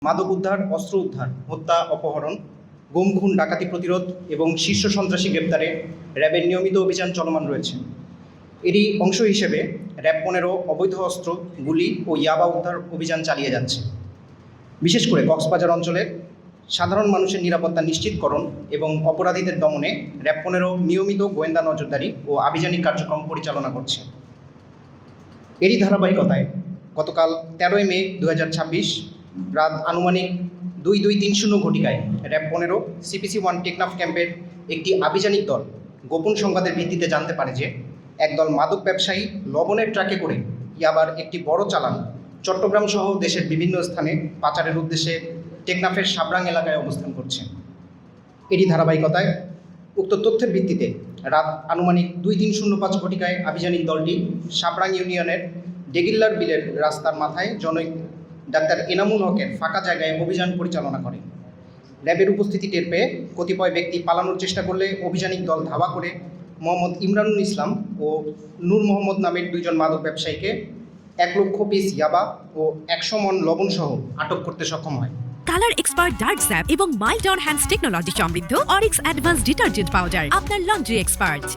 মাদক উদ্ধার, অস্ত্র উদ্ধার, হত্যা, অপহরণ, গুম খুন, ডাকাতি প্রতিরোধ এবং শীর্ষ সন্ত্রাসী গ্রেপ্তারে র্যাবের নিয়মিত অভিযান চলমান রয়েছে। এরই অংশ হিসেবে র্যাব 15 অবৈধ অস্ত্র, গুলি ও ইয়াবা উদ্ধার অভিযান চালিয়ে যাচ্ছে। বিশেষ করে কক্সবাজার অঞ্চলের সাধারণ মানুষের নিরাপত্তা নিশ্চিতকরণ এবং অপরাধীদের দমনে র্যাব 15 নিয়মিত গোয়েন্দা নজরদারি ও আভিযানিক কার্যক্রম পরিচালনা করছে। এরই ধারাবাহিকতায় গতকাল 13 মে 2026 রাত আনুমানিক 2230 ঘটিকায় র্যাব 15 CPC 1 টেকনাফ ক্যাম্পের একটি আভিযানিক দল গোপন সংবাদের ভিত্তিতে জানতে পারে যে একদল মাদক ব্যবসায়ী লবণের ট্রাকে করে ইয়াবার একটি বড় চালান চট্টগ্রাম সহ দেশের বিভিন্ন স্থানে পাচারের উদ্দেশ্যে টেকনাফের সাবরাং এলাকায় অবস্থান করছে। এরই ধারাবাহিকতায় উক্ত তথ্যের ভিত্তিতে রাত আনুমানিক 2305 ঘটিকায় আভিযানিক দলটি সাবরাং ইউনিয়নের ডেগিল্লার বিলের রাস্তার মাথায় জনৈক ডাক্তার এনামুল হকের ফাঁকা জায়গায় অভিযান পরিচালনা করে। র্যাবের উপস্থিতি টের পেয়ে কতিপয় ব্যক্তি পালানোর চেষ্টা করলে অভিযানিক দল ধাওয়া করে মোহাম্মদ ইমরানুল ইসলাম ও নূর মোহাম্মদ নামের দুইজন মাদক ব্যবসায়ীকে 1 লক্ষ পিস ইয়াবা ও 100 মণ লবণ সহ আটক করতে সক্ষম হয়। কালার এক্সপার্ট ডার্ক স্যাপ এবং মাইল্ড অন হ্যান্ডস টেকনোলজি সমৃদ্ধ অরিক্স অ্যাডভান্স ডিটারজেন্ট পাউডার আপনার লন্ড্রি এক্সপার্ট।